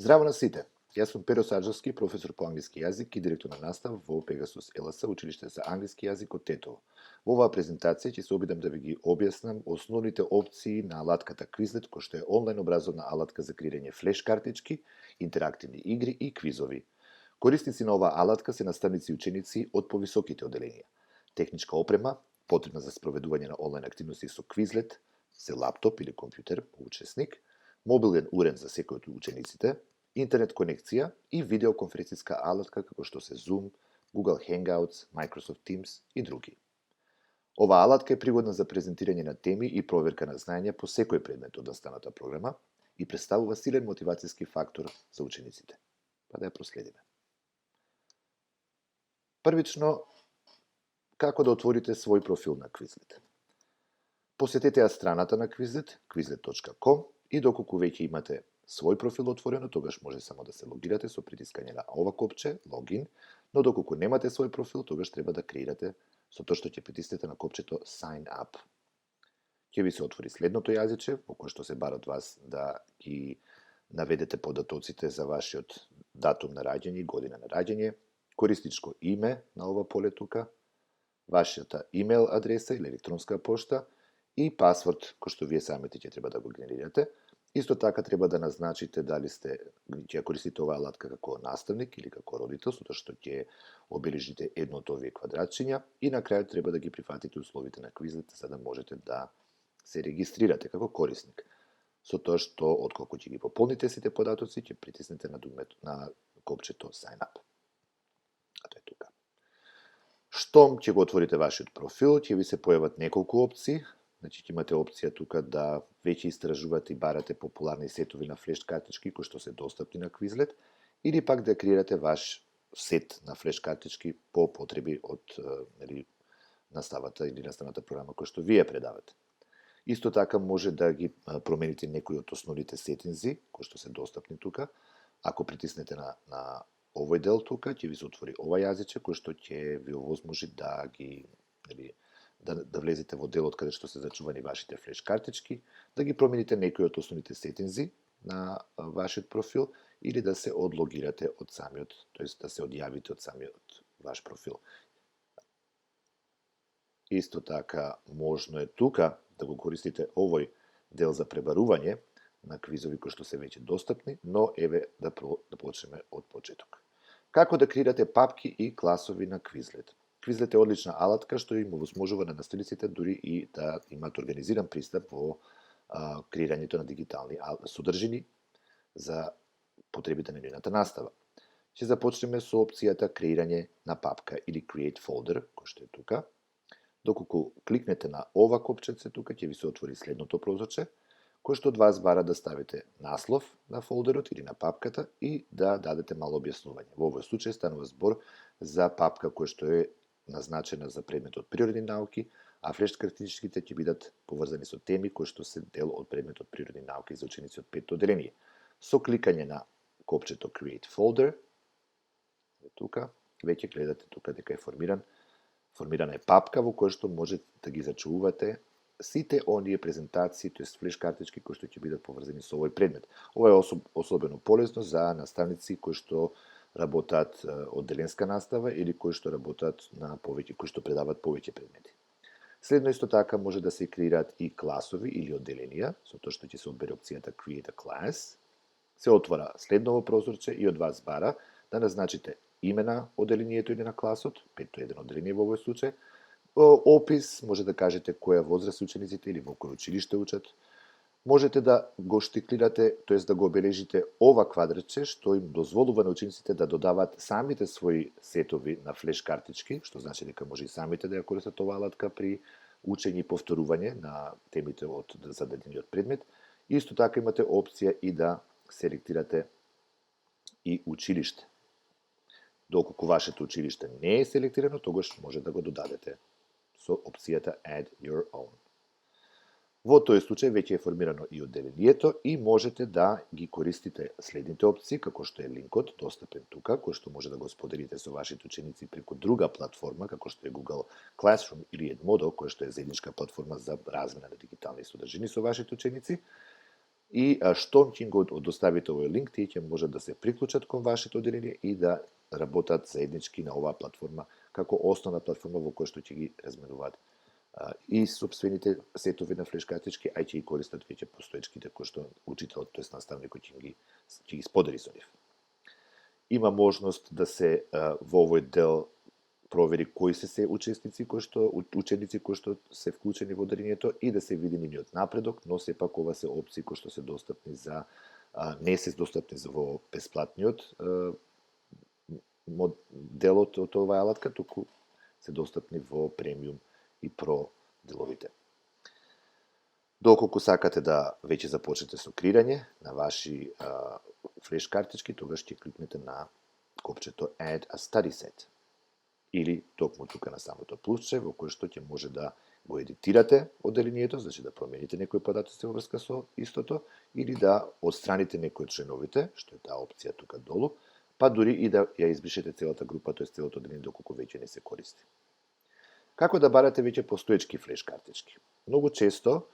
Здраво на сите! Јас сум Перо Саджовски, професор по англиски јазик и директор на настава во Пегасус ЛС, училиште за англиски јазик од Тетово. Во оваа презентација ќе се обидам да ви ги објаснам основните опции на алатката Quizlet, која што е онлайн образовна алатка за креирање флеш картички, интерактивни игри и квизови. Корисници на оваа алатка се наставници и ученици од повисоките оделенија. Техничка опрема, потребна за спроведување на онлайн активности со Quizlet, се лаптоп или компјутер, учесник, мобилен уред за секој од учениците, интернет конекција и видеоконференциска алатка како што се Zoom, Google Hangouts, Microsoft Teams и други. Оваа алатка е пригодна за презентирање на теми и проверка на знаења по секој предмет од наставната програма и представува силен мотивацијски фактор за учениците. Па да ја проследиме. Првично, како да отворите свој профил на Quizlet. Посетете ја страната на Quizlet, quizlet.com, и доколку веќе имате свој профил отворено, тогаш може само да се логирате со притискање на ова копче, логин, но доколку немате свој профил, тогаш треба да креирате со тоа што ќе притиснете на копчето Sign Up. Ќе ви се отвори следното јазиче, во кое што се бара од вас да ги наведете податоците за вашиот датум на раѓање и година на раѓање, корисничко име на ова поле тука, вашата имейл адреса или електронска пошта и пасворд кој што вие самите ќе треба да го генерирате. Исто така треба да назначите дали ќе ја користите оваа алатка како наставник или како родител, со тоа што ќе обележите едно од овие квадратчиња и на крајот треба да ги прифатите условите на Quizlet за да можете да се регистрирате како корисник. Со тоа што отколку ќе ги пополните сите податоци, ќе притиснете на копчето Sign Up. А тоа е тука. Штом ќе го отворите вашиот профил, ќе ви се појават неколку опции. Значи, ќе имате опција тука да веќе истражувате и барате популарни сетови на флеш картички кои што се достапни на Quizlet, или пак да креирате ваш сет на флеш картички по потреби од наставата или наставната програма која што вие предавате. Исто така може да ги промените некои од основните сетинзи кои што се достапни тука. Ако притиснете на овој дел тука, ќе ви се отвори ова јазиче кој што ќе ви овозможи да ги да влезете во делот каде што се зачувани вашите флеш картички, да ги промените некои од основните сетинзи на вашиот профил или да се одлогирате од самиот, тоест да се одјавите од самиот ваш профил. Исто така, можно е тука да го користите овој дел за пребарување на квизови кои што се веќе достапни, но еве да почнеме од почеток. Како да креирате папки и класови на Quizlet? Quizlet е одлична алатка што им овозможува на наставниците дури и да имаат организиран пристап во креирањето на дигитални содржини за потребите на нивната настава. Ќе започнеме со опцијата креирање на папка или Create Folder, кој што е тука. Доколку кликнете на ова копченце тука, ќе ви се отвори следното прозорче, кој што од вас бара да ставите наслов на фолдерот или на папката и да дадете мало објаснување. Во овој случај станува збор за папка која што е назначена за предметот природни науки, а флеш картичките ќе бидат поврзани со теми кои што се дел од предметот природни науки за ученици од 5-то оделение. Со кликање на копчето Create Folder, тука, веќе гледате тука дека е формирана е папка во која што можете да ги зачувате сите оние презентации, тоест флеш картички кои што ќе бидат поврзани со овој предмет. Ова е особено полезно за наставници кои што работат одделенска настава или кои што работат кои што предават повеќе предмети. Следно исто така може да се креираат и класови или одделенија, со тоа што ќе се одбере опцијата Create a Class. Се отвора следново прозорче и од вас бара да назначите име на одделението или на класот, 5-1 одделение во овој случај, опис, може да кажете која возраст учениците или во кој училиште учат. Можете да го штиклирате, тоест да го обележите ова квадратче што им дозволува на учениците да додаваат самите своји сетови на флеш картички, што значи дека може и самите да ја користат оваа алатка при учење и повторување на темите од зададениот предмет. Исто така имате опција и да селектирате и училиште. Доколку вашето училиште не е селектирано, тогаш може да го додадете со опцијата Add Your Own. Во тој случај веќе е формирано и одделението и можете да ги користите следните опции, како што е линкот, достапен тука, кој што може да го споделите со вашите ученици преку друга платформа, како што е Google Classroom или Edmodo, кој што е заедничка платформа за размена на дигитални содржини со вашите ученици. и штом ќе го доставите овој линк, тие ќе можат да се приклучат кон вашето одделение и да работат заеднички на оваа платформа како основна платформа во која што ќе ги разменуваат и собствените сетови на флеш картички, а ќе ги користат веќе постоечките кои што учителот, тоест наставникот ќе ги сподели со нив. Има можност да се во овој дел провери кои се учесници ученици кои што се вклучени во одделението и да се види нивниот напредок, но сепак ова се опции кои што се достапни за не се достапни во бесплатниот делот од оваа алатка, туку се достапни во премиум и про деловите. Доколку сакате да веќе започнете со креирање на ваши флеш картички, тогаш ќе кликнете на копчето Add a Study Set или токму тука на самото плусче во кое што ќе може да го едитирате одделението, значи да промените некои податоци во врска со истото или да отстраните некои од членовите, што е таа опција тука долу, па дури и да ја избришете целата група, тоест целото одделение доколку веќе не се користи. Како да барате веќе постоечки флеш картички? Многу често,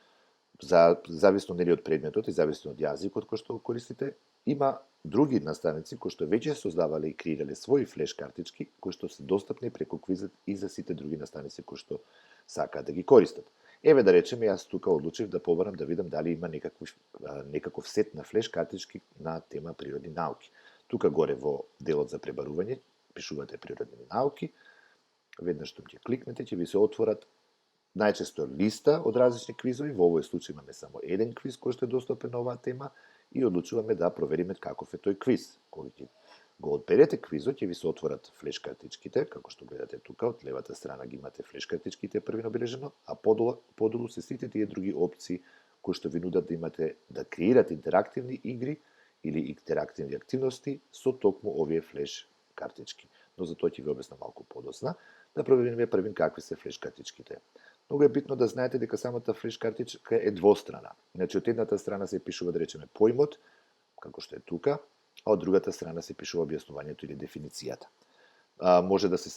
зависно нели од предметот и зависно од јазикот кој што го користите, има други наставници кои што веќе создавале и креирале своји флеш картички кои што се достапни преку квизот и за сите други наставници кои што сакаат да ги користат. Еве да речеме, јас тука одлучив да побарам да видам дали има некаков сет на флеш картички на тема природни науки. Тука горе во делот за пребарување пишувате природни науки, веднаш што ќе кликнете ќе ви се отворат најчесто листа од различни квизови, во овој случај имаме само еден квиз кој што е достапен на оваа тема и одлучуваме да провериме каков е тој квиз. Кога ќе го одберете квизот, ќе ви се отворат флеш картичките, како што гледате тука, од левата страна ги имате флеш картичките први набележено, а подолу се сите тие други опции кои што ви нудат да имате да креирате интерактивни игри или интерактивни активности со токму овие флеш картички. Но за тоа ќе ви обяснам малку подоцна, да провериме првин какви се флеш картичките. Многу е битно да знаете дека самата флеш картичка е двострана. Значи, од едната страна се пишува, да речеме, поимот, како што е тука, а од другата страна се пишува објаснувањето или дефиницијата. Може да се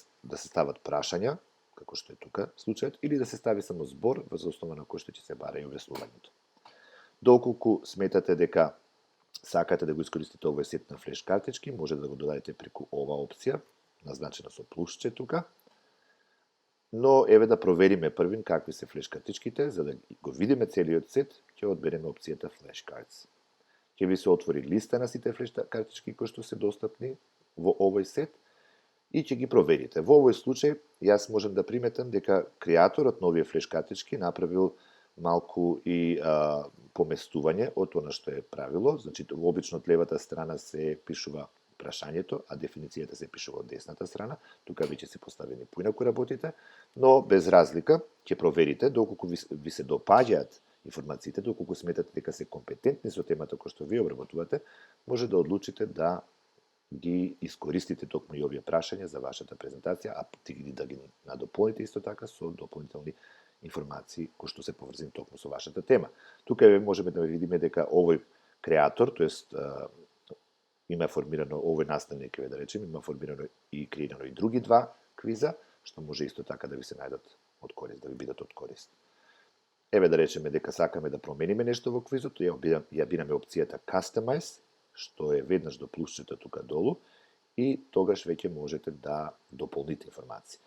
стават прашања, како што е тука случајот, или да се стави само збор врз основа на кој што ќе се бара и објаснувањето. Доколку сметате дека сакате да го искористите овој сет на флеш картички, може да го додадете преку оваа опција, назначена со плюсче тука. Но еве да провериме првин какви се флеш картичките, за да го видиме целиот сет, ќе одбереме опцијата Flash Cards. Ќе ви се отвори листа на сите флеш картички кои што се достапни во овој сет и ќе ги проверите. Во овој случај, јас можам да приметам дека креаторот на овие флеш картички направил малку и поместување од она што е правило, значи обично од левата страна се пишува прашањето, а дефиницијата се пишува од десната страна, тука веќе се поставени поинаку работите, но без разлика ќе проверите доколку ви се допаѓаат информациите, доколку сметате дека се компетентни со темата која што вие обработувате, може да одлучите да ги искористите токму и овие прашања за вашата презентација, а да ги надополните исто така со дополнителни информации кои што се поврзани токму со вашата тема. Тука можеме да видиме дека овој креатор, тоест има формирано овој наставник, да речем, има формирано и креирано и други два квиза, што може исто така да ви се најдат од корист, да ви бидат од корист. Еве да речеме дека сакаме да промениме нешто во квизот, ја бираме опцијата Customize, што е веднаш до плюсчето тука долу, и тогаш веќе можете да дополните информации.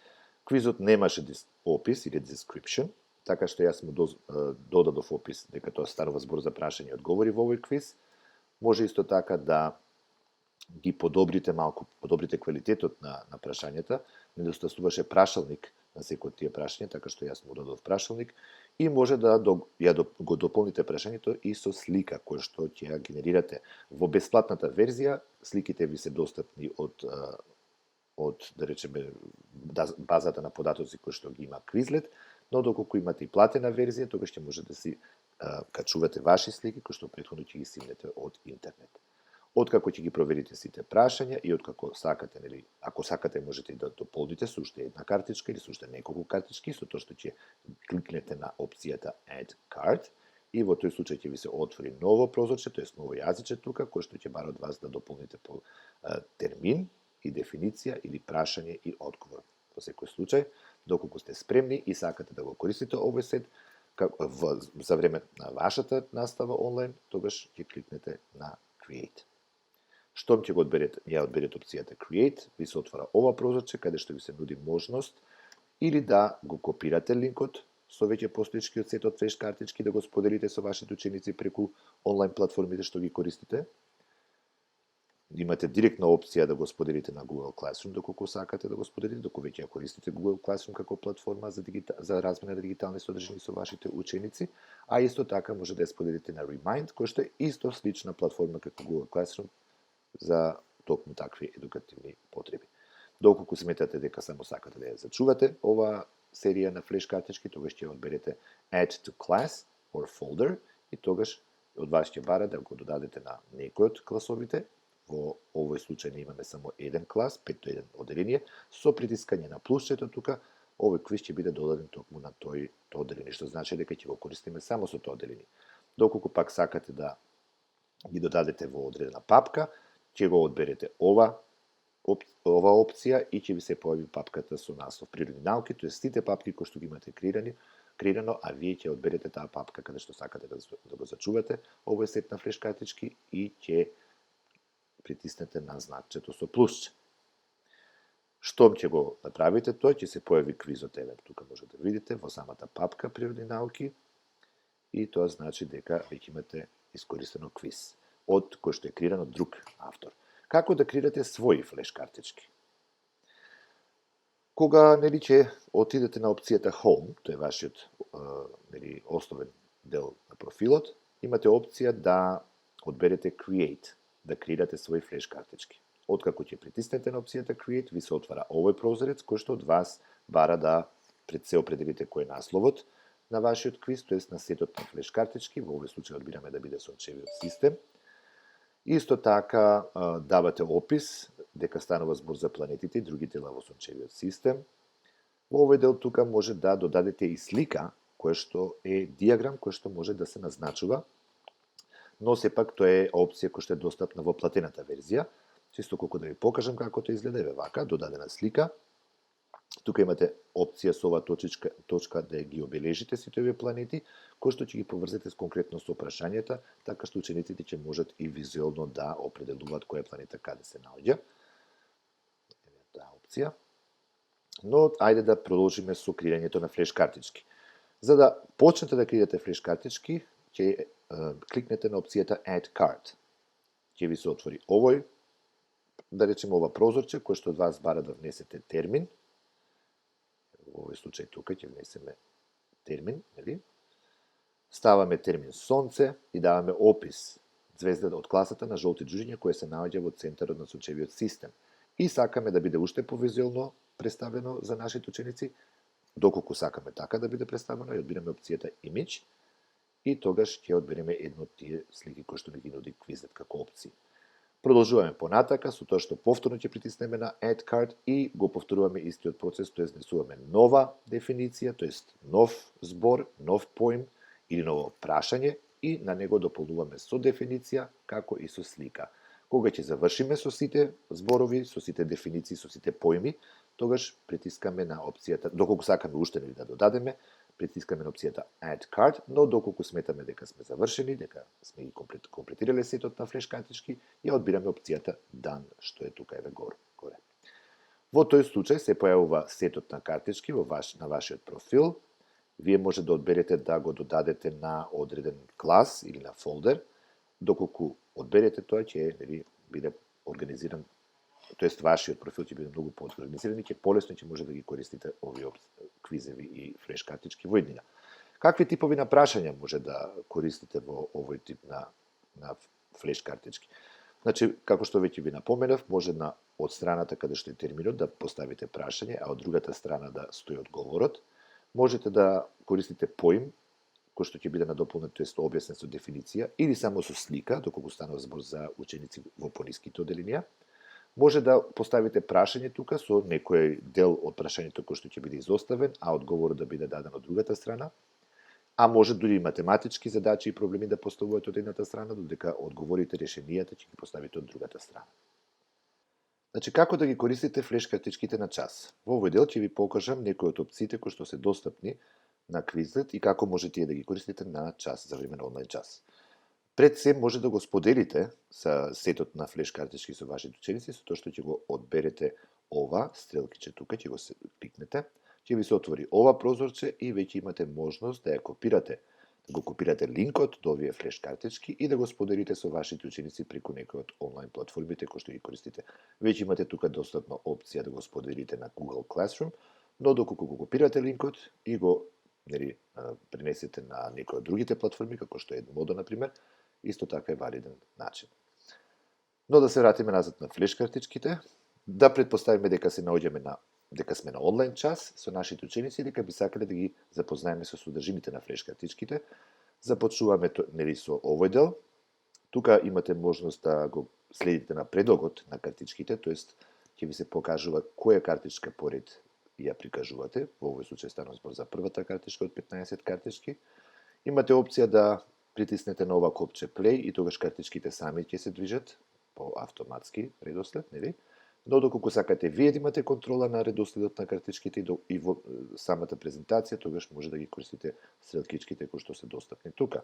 Квизот немаше опис или description, така што јас му додадов опис дека тоа станува збор за прашање и одговори во овој квиз. Може исто така да ги подобрите квалитетот на прашањата, недостасуваше прашалник на секој од тие прашања, така што јас му дадов прашалник и може да го дополните прашањето и со слика која што ќе ја генерирате. Во бесплатната верзија сликите ви се достапни од да речеме базата на податоци кои што ги има Quizlet, но доколку имате и платена верзија, тогаш ќе може да си качувате ваши слики кои што претходно ќе ги симнете од интернет. Откако ќе ги проверите сите прашања и откако сакате, нели, ако сакате можете и да дополните со уште една картичка или со уште неколку картички, со тоа што ќе кликнете на опцијата Add Card и во тој случај ќе ви се отвори ново прозорче, тоест ново јазиче тука, кој што ќе бара од вас да дополните по термин и дефиниција или прашање и одговор. Во секој случај, доколку сте спремни и сакате да го користите овој сет, за време на вашата настава онлайн, тогаш ќе кликнете на Create. Штом ќе ја одберете опцијата Create, ви се отвара ова прозорче каде што ви се нуди можност или да го копирате линкот со веќе постоечкиот сет од флеш картички, да го споделите со вашите ученици преку онлайн платформите што ги користите. Имате директна опција да го споделите на Google Classroom, доколку сакате да го споделите, доколку веќе ја користите Google Classroom како платформа за размена на дигитални содржини со вашите ученици, а исто така може да ја споделите на Remind, кој што е исто слична платформа како Google Classroom за токму такви едукативни потреби. Доколку сметате дека само сакате да ја зачувате ова серија на флеш картички, тогаш ќе одберете Add to Class or Folder и тогаш од вас ќе бара да го додадете на некој од класовите. Во овој случај не имаме само еден клас, 5:1 оделение, со притискање на плусчето тука, овој квиз ќе биде додаден токму на тоа оделение, што значи дека ќе го користиме само со тоа оделение. Доколку пак сакате да ги додадете во одредена папка, ќе го одберете ова опција и ќе ви се појави папката со наслов природни науки, тоа е сите папки кои што ги имате креирано, а вие ќе одберете таа папка каде што сакате да го зачувате овој сет на флеш картички и ќе притиснете на знакчето со плусче. Штом ќе го направите тоа, ќе се појави квизот, еве тука може да видите во самата папка природни науки и тоа значи дека веќе имате искористено квиз од кој што е креиран од друг автор. Како да креирате своји флеш картички? Кога ќе отидете на опцијата Home, тоа е вашиот основен дел на профилот, имате опција да одберете Create, да креирате своји флеш картички. Откако ќе притиснете на опцијата Create, ви се отвара овој прозорец кој што од вас бара да пред се определите кој е насловот на вашиот квиз, тоест на сетот на флеш картички, во овој случај одбираме да биде сончевиот систем. Исто така давате опис дека станува збор за планетите и други тела во сончевиот систем. Во овој дел тука може да додадете и слика која што е диаграм кој што може да се назначува, но сепак тоа е опција која што е достапна во платената верзија. Чисто колку да ви покажам како тоа изгледа, еве вака, додадена слика. Тука имате опција со оваа точка да ги обележите сите овие планети, кои што ќе ги поврзете конкретно со прашањата, така што учениците ќе можат и визуелно да определуваат која планета каде се наоѓа. Еве таа опција. Но ајде да продолжиме со креирањето на флеш картички. За да почнете да креирате флеш картички, ќе кликнете на опцијата Add Card. Ќе ви се отвори овој, да речеме ова прозорче, кој што од вас бара да внесете термин. Во овој случај тука ќе внесеме термин, нели? Ставаме термин сонце и даваме опис звезда од класата на жолти џуџиња која се наоѓа во центарот на сончевиот систем. И сакаме да биде уште повизуелно представено за нашите ученици, доколку сакаме така да биде представено, и одбираме опцијата Image и тогаш ќе одбереме едно од тие слики кои што ни ги нуди квизот како опции. Продолжуваме понатака со тоа што повторно ќе притиснеме на Add Card и го повторуваме истиот процес, тоест внесуваме нова дефиниција, тоест нов збор, нов поим или ново прашање и на него дополнуваме со дефиниција како и со слика. Кога ќе завршиме со сите зборови, со сите дефиниции, со сите поими, тогаш притискаме на опцијата, доколку сакаме уште да додадеме, притискаме на опцијата Add Card, но доколку сметаме дека сме завршени, дека сме ги комплетирале сетот на флеш картички, ја одбираме опцијата Done, што е тука еве горе. Во тој случај се појавува сетот на картички на вашиот профил. Вие може да одберете да го додадете на одреден клас или на фолдер. Доколку одберете тоа, ќе биде организиран, тоест вашиот профил ќе биде многу поорганизиран и ќе полесно ќе може да ги користите овие квизеви и флеш картички во иднина. Какви типови на прашања може да користите во овој тип на флеш картички? Значи, како што веќе ви напоменав, може од страната каде што е терминот да поставите прашање, а од другата страна да стои одговорот. Можете да користите поим, кој што ќе биде надополнет, тоест објаснет со дефиниција, или само со слика, доколку станува збор за ученици во пониските оделенија. Може да поставите прашање тука со некој дел од прашањето кој што ќе биде изоставен, а одговорот да биде даден од другата страна. А може дури и математички задачи и проблеми да поставуваат од едната страна, додека одговорите, решенијата ќе ги поставите од другата страна. Значи, како да ги користите флеш картичките на час? Во овој дел ќе ви покажам некои од опциите кои што се достапни на Quizlet и како може тие да ги користите на час, за време на онлайн час. Пред се може да го споделите со сетот на флеш картички со вашите ученици, со тоа што ќе го одберете ова стрелкиче тука, ќе го кликнете, ќе ви се отвори ова прозорче и веќе имате можност да ја копирате, да го копирате линкот до овие флеш картички и да го споделите со вашите ученици преку некој од онлайн платформите кои што ги користите. Веќе имате тука достапна опција да го споделите на Google Classroom, но доколку го копирате линкот и го пренесете на некој од другите платформи, како што е Edmodo, например, исто така е валиден начин. Но да се вратиме назад на флеш картичките, да предпоставиме дека дека сме на онлайн час со нашите ученици и дека би сакале да ги запознаеме со содржините на флеш картичките. Започнуваме со овој дел. Тука имате можност да го следите на предлогот на картичките, тоест ќе ви се покажува која картичка поред ја прикажувате. Во овој случај станува збор за првата картичка од 15 картички. Имате опција да притиснете на ова копче play и тогаш картичките сами ќе се движат по автоматски редослед, нели? Но доколку сакате вие да имате контрола на редоследот на картичките и во самата презентација, тогаш може да ги користите стрелкичките кои што се достапни тука.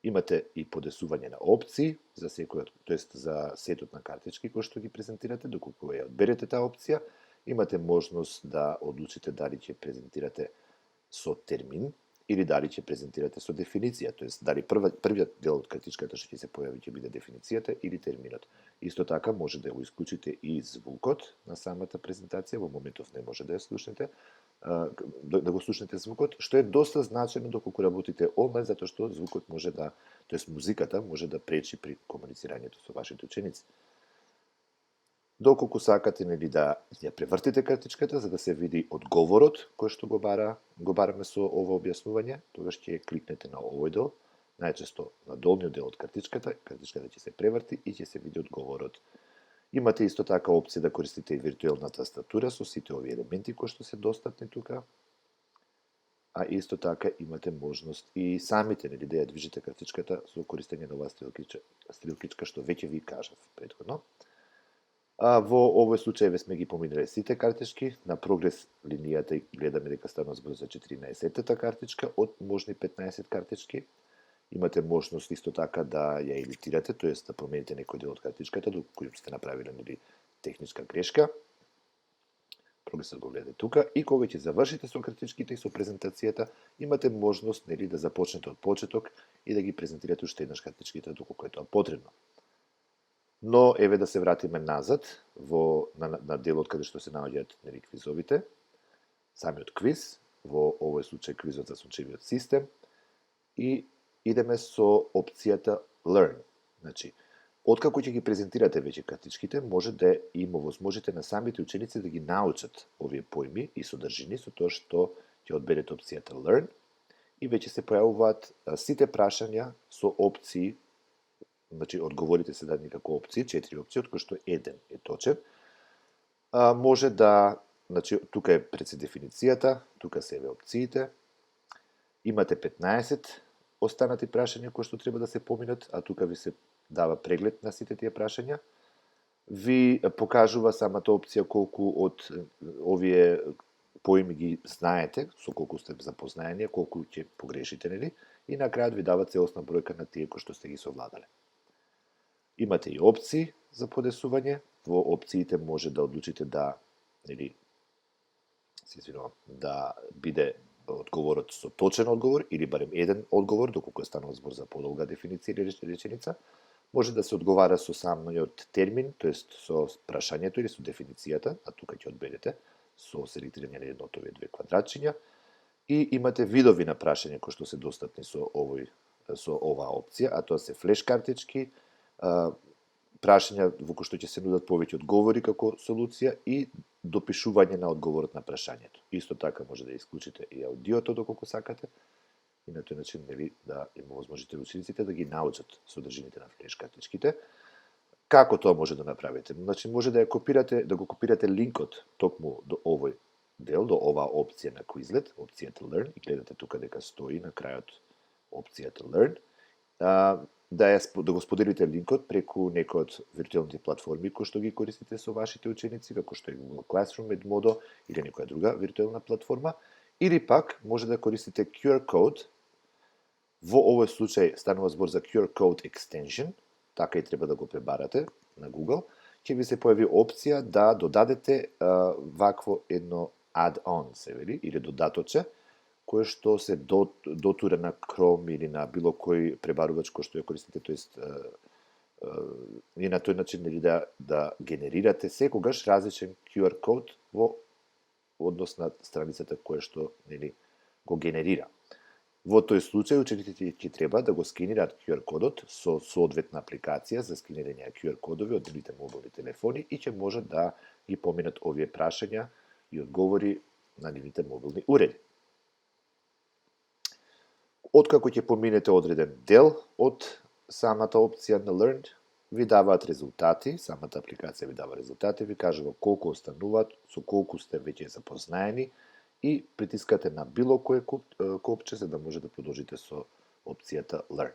Имате и подесување на опции за секој, тоест за сетот на картички кои што ги презентирате, доколку ја одберете таа опција, имате можност да одлучите дали ќе презентирате со термин или дали ќе презентирате со дефиниција, тоест дали првиот дел од картичката што ќе се појави ќе биде дефиницијата или терминот. Исто така може да го исклучите и звукот на самата презентација, во моментов не може да ја слушнете, да го слушнете звукот, што е доста значено доколку работите онлайн, затоа што звукот може да, тоест музиката може да пречи при комуницирањето со вашите ученици. Доколку сакате нели да ја превртите картичката за да се види одговорот кој што го бараме со ова објаснување, тогаш ќе кликнете на овој дел, најчесто на долниот дел од картичката ќе се преврти и ќе се види одговорот. Имате исто така опција да користите и виртуелна тастатура со сите овие елементи кои што се достапни тука. А исто така имате можност и самите нели да ја движите картичката со користење на оваа стрелкичка што веќе ви кажав претходно. Во овој случај сме ги поминале сите картички, на прогрес линијата и гледаме дека станува збор за 14-та картичка од можни 15 картички. Имате можност исто така да ја едитирате, тоест да промените некој дел од картичката до кој сте направиле нели техничка грешка. Прогресот го гледате тука и кога ќе завршите со картичките и со презентацијата, имате можност нели да започнете од почеток и да ги презентирате уште еднаш картичките доколку е тоа потребно. Но еве да се вратиме назад на делот каде што се наоѓаат нели квизовите. Самиот квиз, во овој случај квизот за сончевиот систем и идеме со опцијата Learn. Значи, откако ќе ги презентирате веќе картичките, може да им овозможите на самите ученици да ги научат овие појми и содржини со тоа што ќе одберете опцијата Learn и веќе се појавуваат сите прашања со опции. Значи, одговорите се дадени како опции, 4 опции, од кои што еден е точен. Може да, значи, тука е пред се дефиницијата, тука се еве опциите. Имате 15 останати прашања кои што треба да се поминат, а тука ви се дава преглед на сите тие прашања. Ви покажува самата опција колку од овие поими ги знаете, со колку сте запознаени, колку ќе погрешите, нели? И на крајот ви дава целосна бројка на тие кои што сте ги совладале. Имате и опции за подесување. Во опциите може да одлучите да, нели, да биде одговорот со точен одговор или барем еден одговор, доколку станува збор за подолга дефиниција или реченица. Може да се одговара со самиот термин, тоест со прашањето или со дефиницијата, а тука ќе одберете со селектирање на едно од овие две квадратчиња. И имате видови на прашања кои што се достапни со оваа опција, а тоа се флеш картички, прашања во кои што ќе се нудат повеќе одговори како солуција и допишување на одговорот на прашањето. Исто така може да исклучите и аудиото доколку сакате и на тој начин нели да им овозможите учениците да ги научат содржините на флеш картичките. Како тоа може да направите? Значи може да го копирате линкот токму до овој дел, до оваа опција на Quizlet, опцијата Learn, и гледате тука дека стои на крајот опцијата Learn. Да го споделите линкот преку некој од виртуелните платформи кои што ги користите со вашите ученици, како што е Google Classroom, Edmodo или некоја друга виртуелна платформа, Или пак може да користите QR code. Во овој случај станува збор за QR code extension, така и треба да го пребарате на Google. Ќе ви се појави опција да додадете вакво едно add-on, се вели, или додаточе, кое што се дотура на Chrome или на било кој пребарувач кој што ја користите, тоест и на тој начин да генерирате секогаш различен QR код во однос на страницата која што го генерира. Во тој случај учениците ќе треба да го скенираат QR кодот со соодветна апликација за скенирање на QR кодови од нивните мобилни телефони и ќе можат да ги поминат овие прашања и одговори на нивните мобилни уреди. Откако ќе поминете одреден дел од самата опција на Learn, ви даваат резултати, самата апликација ви дава резултати, ви кажува колку остануваат, со колку сте веќе запознаени и притискате на било кое копче за да може да продолжите со опцијата Learn.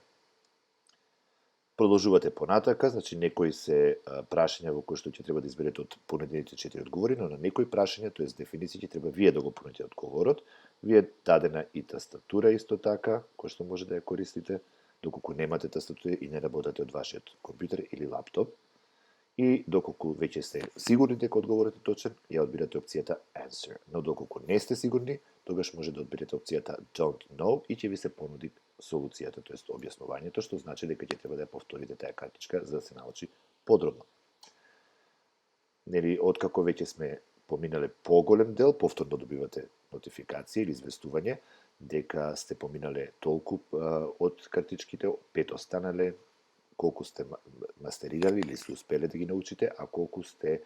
Продолжувате понатака, значи некои се прашања во кои што ќе треба да изберете од понудените 4 одговори, но на некои прашања, тоест дефиниции, ќе треба вие да го понудите одговорот. Ви е дадена и тастатура исто така, која што може да ја користите, доколку немате тастатура и не работате од вашиот компјутер или лаптоп. И доколку веќе сте сигурни дека одговорот е точен, ја одбирате опцијата Answer. Но доколку не сте сигурни, тогаш може да одберете опцијата Don't Know и ќе ви се понуди солуцијата, тоест објаснувањето, што значи дека ќе треба да ја повторите таа картичка за да се научи подробно. Откако веќе сме поминале поголем дел, повторно добивате нотификација или известување дека сте поминале толку од картичките, 5 останале, колку сте мастерирали или сте успеле да ги научите, а колку сте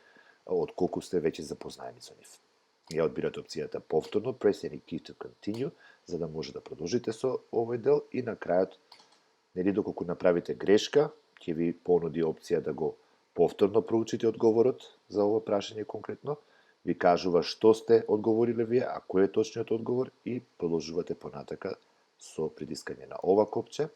веќе запознаени со нив. Ја одбирате опцијата повторно, press any key to continue, за да може да продолжите со овој дел и на крајот, доколку направите грешка, ќе ви понуди опција да го повторно проучите одговорот за ова прашање конкретно, ви кажува што сте одговориле вие, а кој е точниот одговор и продолжувате понатака со притискање на ова копче.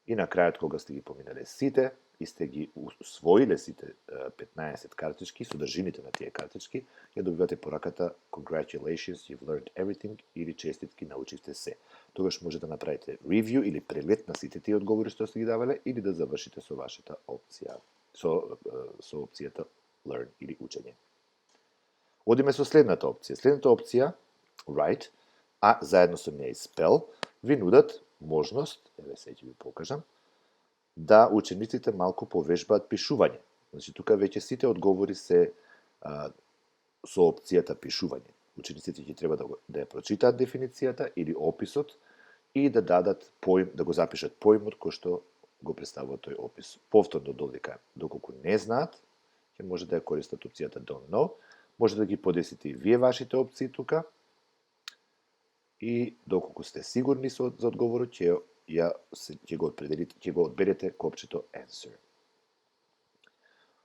И на крајот, кога сте ги поминале сите и сте ги усвоиле сите 15 картички, содржините на тие картички, ја добивате пораката Congratulations, you've learned everything или честитки, научивте се. Тогаш може да направите ревју или преглед на сите тие одговори што сте ги давале или да завршите со вашата опција, со опцијата Learn или учење. Одиме со следната опција. Следната опција, Write, а заедно со неја и Spell, ви нудат можност, еве сега ќе ви покажам, да учениците малку повежбаат пишување. Значи, тука веќе сите одговори се со опцијата пишување. Учениците ќе треба да ја прочитаат дефиницијата или описот и да дадат поим, да го запишат поимот кој што го представува тој опис. Повторно доколку не знаат, ќе може да ја користат опцијата Don't Know. Може да ги подесите и вие вашите опции тука. И доколку сте сигурни за одговорот, ќе го одберете копчето Answer.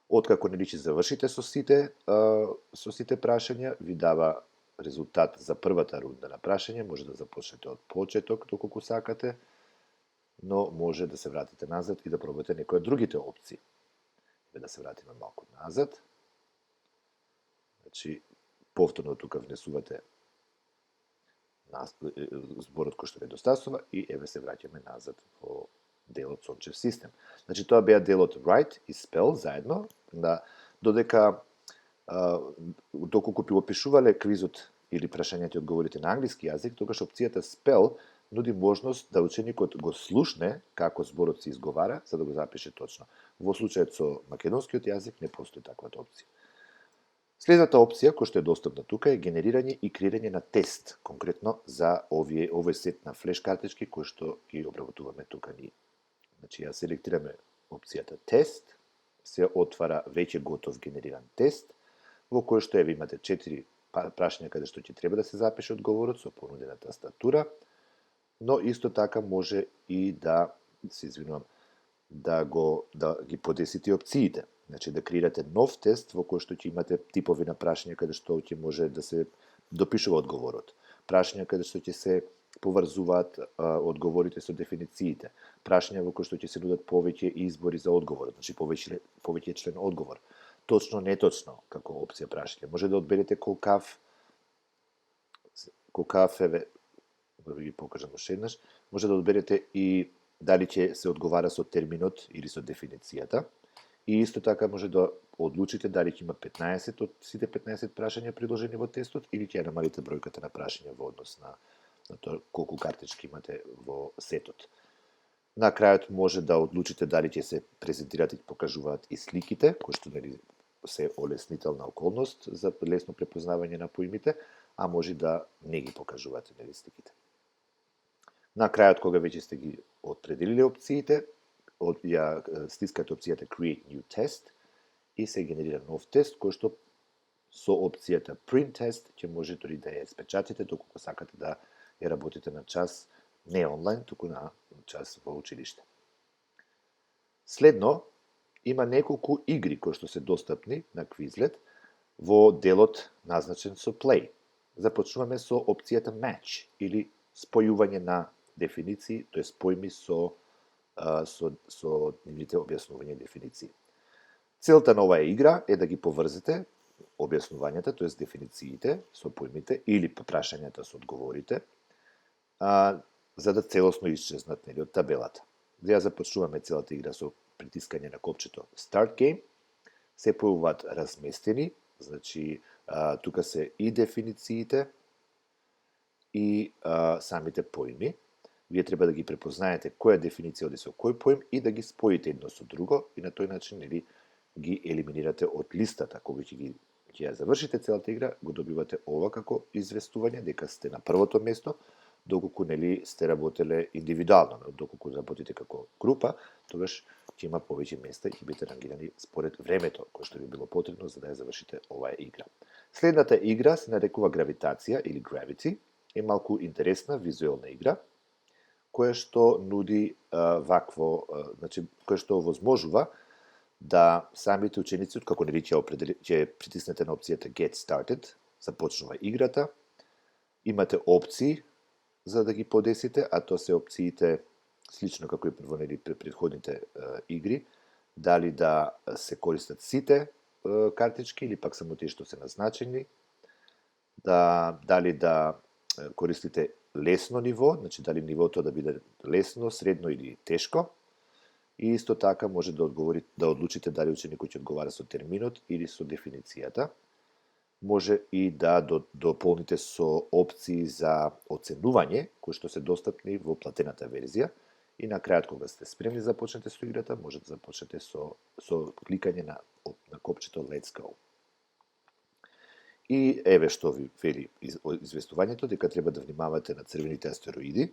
Откако завршите со сите прашања, ви дава резултат за првата рунда на прашање, може да започнете од почеток доколку сакате, но може да се вратите назад и да пробате некои од другите опции. Да се вратиме малку назад. Значи, повторно тука внесувате зборот кој што недостасува и еве се враќаме назад во делот сончев систем. Значи, тоа беа делот Write и Spell заедно, додека доколку го пишувале квизот или прашањата и одговорите на англиски јазик, тогаш опцијата Spell нуди можност да ученикот го слушне како зборот се изговара, за да го запише точно. Во случајот со македонскиот јазик не постои таквата опција. Следната опција, која што е достапна тука, е генерирање и креирање на тест, конкретно за овој сет на флеш картички кои што ги обработуваме тука ние. Значи, ја селектираме опцијата тест, се отвара веќе готов генериран тест, во кој што еве имате 4 прашања каде што ќе треба да се запише одговорот со понудена тастатура, но исто така може и да ги подесите опциите. Значи, да креирате нов тест во кој што ќе имате типови на прашања каде што ќе може да се допишува одговорот. Прашања каде што ќе се поврзуваат одговорите со дефинициите. Прашања во кои што ќе се нудат повеќе избори за одговорот, значи повеќе член одговор. Точно, неточно, како опција прашање. Може да одберете колкав кафе, да ви ги покажам уште еднаш, може да одберете и дали ќе се одговара со терминот или со дефиницијата. И исто така може да одлучите дали ќе има 15 од сите 15 прашања приложени во тестот или ќе намалите бројката на прашања во однос на тоа колку картички имате во сетот. На крајот може да одлучите дали ќе се презентираат и покажуваат и сликите, кои што нели се олеснителна околност за лесно препознавање на поимите, а може да не ги покажувате нели сликите. На крајот, кога веќе сте ги определиле опциите, ја стискате опцијата Create New Test и се генерира нов тест, кој што со опцијата Print Test ќе може дори да ја спечатите доколку сакате да ја работите на час не онлайн, туку на час во училиште. Следно, има неколку игри кои што се достапни на Quizlet во делот назначен со Play. Започнуваме со опцијата Match или спојување на дефиниции, тоест поими со нивните објаснувања и дефиниции. Целта на оваа игра е да ги поврзете објаснувањата, тоест дефинициите со поимите или прашањата со одговорите, за да целосно исчезнат нели од табелата. Ја започнуваме целата игра со притискање на копчето Start Game. Се појавуваат разместени, значи тука се и дефинициите и самите поими. Вие треба да ги препознаете која дефиниција оди со кој поим и да ги споите едно со друго и на тој начин нели ги елиминирате од листата. Кога ќе ја завршите целата игра, го добивате ова како известување дека сте на првото место, доколку нели сте работеле индивидуално, доколку работите како група, тогаш ќе има повеќе места и ќе бидете рангирани според времето кое што ви било потребно за да ја завршите оваа игра. Следната игра се нарекува Гравитација или Gravity, е малку интересна визуелна игра која што нуди значи која што овозможува да самите ученици, како нели ќе притиснете на опцијата Get Started, започнува играта, имате опции за да ги подесите, а тоа се опциите слично како и во нели претходните игри, дали да се користат сите картички или пак само тие што се назначени, дали да користите лесно ниво, значи дали нивото да биде лесно, средно или тешко. И исто така може да одлучите дали ученикот ќе одговара со терминот или со дефиницијата. Може и да дополните со опции за оценување, кои што се достапни во платената верзија. И на крајот, кога сте спремни да започнете со играта, може да започнете со кликање на копчето Let's Go. И еве што ви вели известувањето, дека треба да внимавате на црвените астероиди,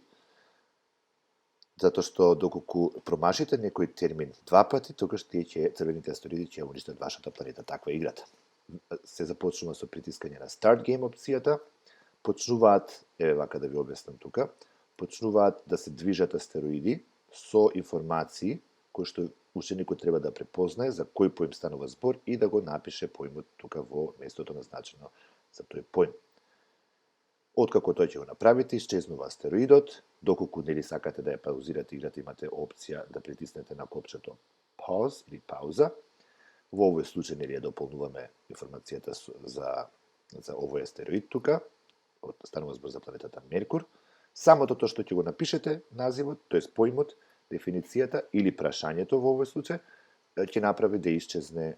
затоа што доколку промашите некој термин два пати, тогаш црвените астероиди ќе уништат вашата планета. Таква е играта. Се започнува со притискање на Start Game опцијата, почнуваат, еве вака да ви објаснам тука, почнуваат да се движат астероиди со информации кои што ученикот треба да препознае за кој поим станува збор и да го напише поимот тука во местото назначено за тој поим. Откако тој ќе го направите, исчезнува астероидот, доколку нели сакате да ја паузирате играта, имате опција да притиснете на копчето Pause или пауза. Во овој случај нели ја дополнуваме информацијата за овој астероид тука, станува збор за планетата Меркур. Самото тоа што ќе го напишете, називот, тоест поимот, дефиницијата или прашањето во овој случај, ќе направи да исчезне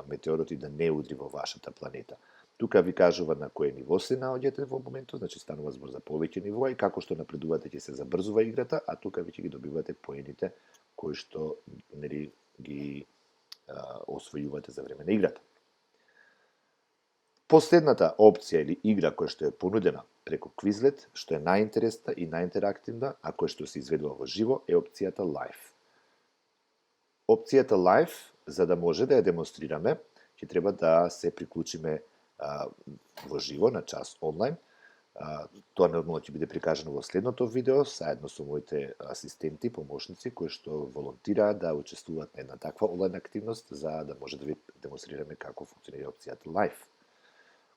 метеорот и да не удри во вашата планета. Тука ви кажува на кое ниво се наоѓате во моментот, значи станува збор за повеќе нивоа и како што напредувате ќе се забрзува играта, а тука веќе ги добивате поените кои што нели ги освојувате за време на играта. Последната опција или игра која што е понудена преку Quizlet, што е најинтересна и најинтерактивна, а која што се изведува во живо, е опцијата Live. Опцијата Live, за да може да ја демонстрираме, ќе треба да се приклучиме во живо на час онлайн. Тоа нормално ќе биде прикажано во следното видео, заедно со моите асистенти, помошници, кои што волонтираат да учествуваат на една таква онлайн активност, за да може да ви демонстрираме како функционира опцијата Live.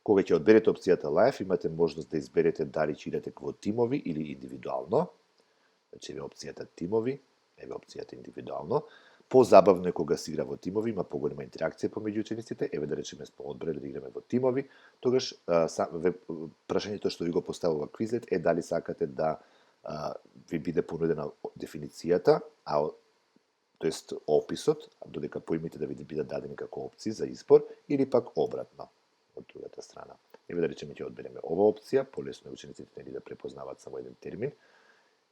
Кога ќе одберете опцијата Live, имате можност да изберете дали ќе идете во тимови или индивидуално. Значи, еве опцијата тимови, еве опцијата индивидуално. Позабавно е кога се игра во тимови, има поголема интеракција помеѓу учениците. Еве да речеме сме одбрали да играме во тимови, тогаш прашањето што ви го поставува квизот е дали сакате да ви биде понудена дефиницијата, тоест описот, додека поимите да ви бидат дадени како опции за избор, или пак обратно од другата страна. Еве да речеме ќе одбереме ова опција, полесно е учениците да препознаваат само еден термин.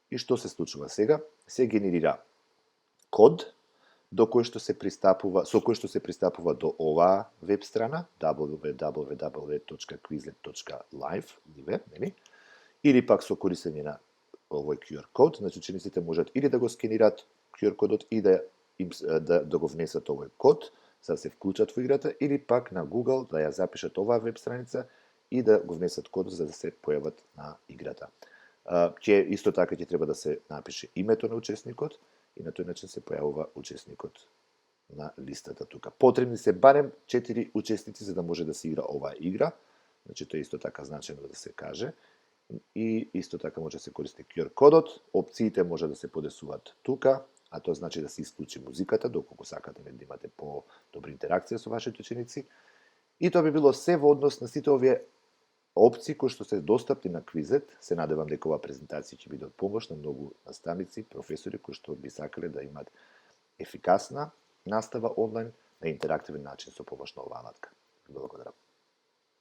И што се случува сега? Се генерира код со кој што се пристапува до оваа веб страна www.quizlet.live, или пак со користење на овој QR код, значи учениците можат или да го скенираат QR кодот и да го внесат овој код, за да се вклучат во играта, или пак на Google да ја запишат оваа веб страница и да го внесат кодот за да се појават на играта. Исто така ќе треба да се напише името на учесникот и на тој начин се појавува учесникот на листата тука. Потребни се барем 4 учесници за да може да се игра оваа игра. Значи тоа е исто така значено да се каже. И исто така може да се користи QR кодот. Опциите може да се подесуваат тука, а тоа значи да се исклучи музиката, доколку сакате да имате по-добра интеракција со вашите ученици. И тоа би било се во однос на сите овие опции кои што се достапни на квизот. Се надевам дека оваа презентација ќе биде од помош на многу наставници, професори кои што би сакале да имат ефикасна настава онлайн на интерактивен начин со помош на оваа алатка. Благодарам.